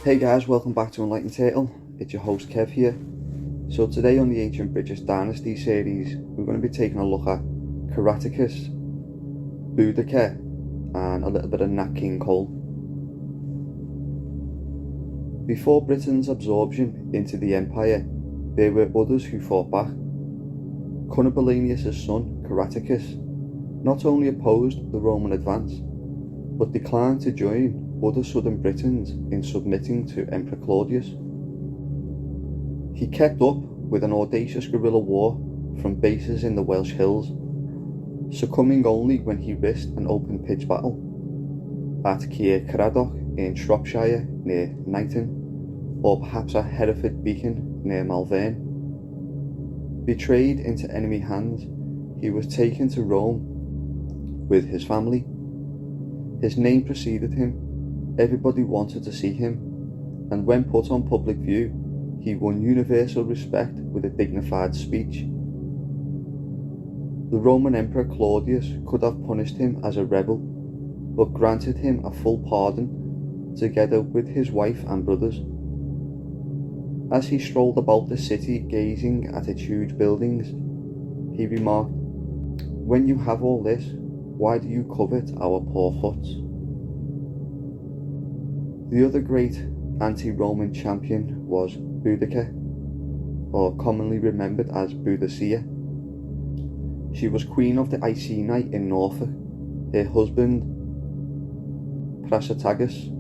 Hey guys, welcome back to Enlightened. It's your host Kev here. So today on the Ancient British Dynasty series, we're going to be taking a look at Caratacus, Boudicca and a little bit of King Cole. Before Britain's absorption into the empire, there were others who fought back. Cunobalinius' son, Caratacus, not only opposed the Roman advance, but declined to join other southern Britons in submitting to Emperor Claudius. He kept up with an audacious guerrilla war from bases in the Welsh hills, succumbing only when he risked an open pitched battle at Caratacus in Shropshire near Enlightened, or perhaps at Hereford Beacon near Malvern. Betrayed into enemy hands, he was taken to Rome with his family. His name preceded him. Everybody wanted to see him, and when put on public view, he won universal respect with a dignified speech. The Roman Emperor Claudius could have punished him as a rebel, but granted him a full pardon, together with his wife and brothers. As he strolled about the city gazing at its huge buildings, he remarked, "When you have all this, why do you covet our poor huts?" The other great anti-Roman champion was Boudicca, or commonly remembered as Boudicca. She was queen of the Iceni in Norfolk. Her husband, Caratacus,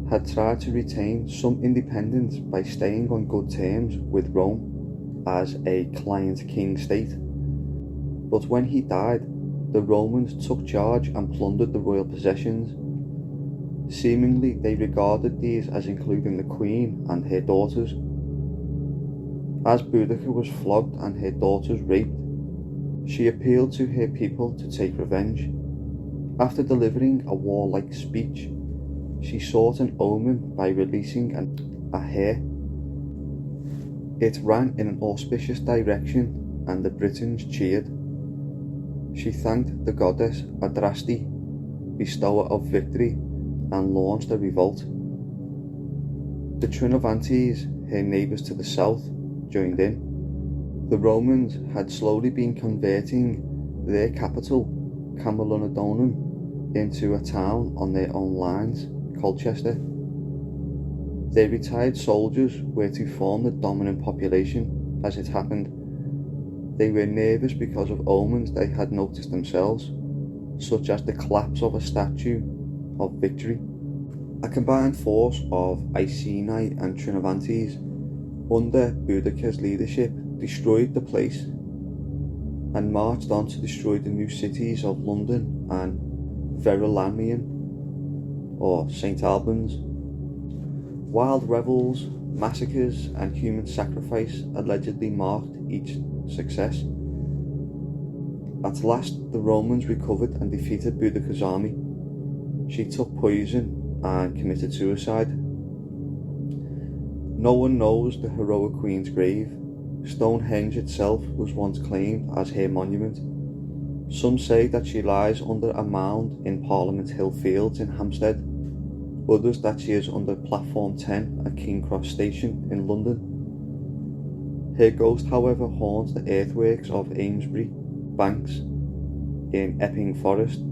had tried to retain some independence by staying on good terms with Rome as a client king state. But when he died, the Romans took charge and plundered the royal possessions. Seemingly, they regarded these as including the queen and her daughters. As Boudicca was flogged and her daughters raped, she appealed to her people to take revenge. After delivering a warlike speech, she sought an omen by releasing a hair. It ran in an auspicious direction, and the Britons cheered. She thanked the goddess Dynasties, bestower of victory, and launched a revolt. The Trinovantes, her neighbours to the south, joined in. The Romans had slowly been converting their capital, Camulodunum, into a town on their own lines, Colchester. Their retired soldiers were to form the dominant population. As it happened, they were nervous because of omens they had noticed themselves, such as the collapse of a statue of victory. A combined force of Iceni and Trinovantes under Boudicca's leadership destroyed the place and marched on to destroy the new cities of London and Vllll or St Albans. Wild revels, massacres and human sacrifice allegedly marked each success. At last the Romans recovered and defeated Boudicca's army. She took poison and committed suicide. No one knows the heroic queen's grave. Stonehenge itself was once claimed as her monument. Some say that she lies under a mound in Parliament Hill Fields in Hampstead. Others that she is under Platform 10 at King Cross Station in London. Her ghost, however, haunts the earthworks of Amesbury Banks in Epping Forest,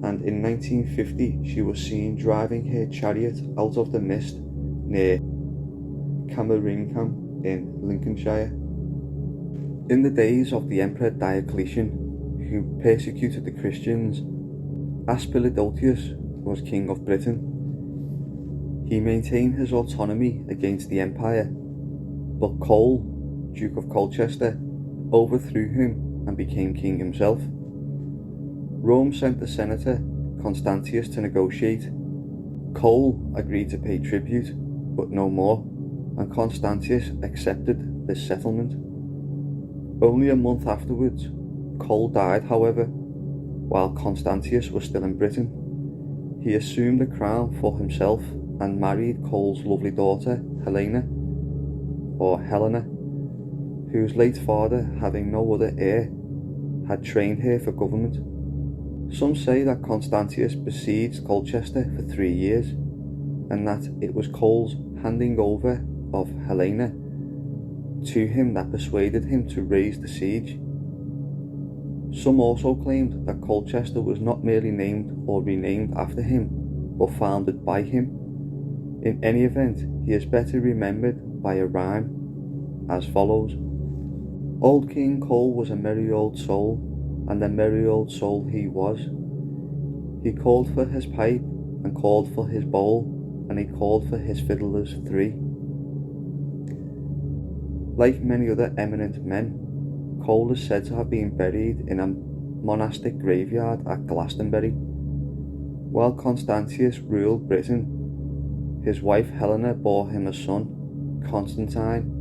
and in 1950 she was seen driving her chariot out of the mist near Cameringcam in Lincolnshire. In the days of the Emperor Diocletian, who persecuted the Christians, Aspilidotius was king of Britain. He maintained his autonomy against the empire, but Cole, Duke of Colchester, overthrew him and became king himself. Rome sent the senator Constantius to negotiate. Cole agreed to pay tribute, but no more, and Constantius accepted this settlement. Only a month afterwards, Cole died, however, while Constantius was still in Britain. He assumed the crown for himself and married Cole's lovely daughter, Helena, whose late father, having no other heir, had trained her for government. Some say that Constantius besieged Colchester for 3 years, and that it was Cole's handing over of Helena to him that persuaded him to raise the siege. Some also claimed that Colchester was not merely named or renamed after him, but founded by him. In any event, he is better remembered by a rhyme as follows: Old King Cole was a merry old soul, and a merry old soul he was. He called for his pipe, and called for his bowl, and he called for his fiddlers 3. Like many other eminent men, Cole is said to have been buried in a monastic graveyard at Glastonbury. While Constantius ruled Britain, his wife Helena bore him a son, Constantine,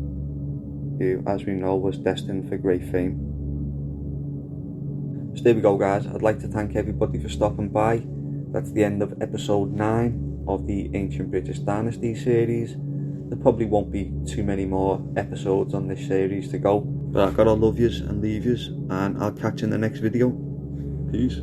who, as we know, was destined for great fame. So there we go, guys. I'd like to thank everybody for stopping by. That's the end of episode 9 of the Ancient British Dynasty series. There probably won't be too many more episodes on this series to go, but I've got to love yous and leave yous, and I'll catch you in the next video. Peace.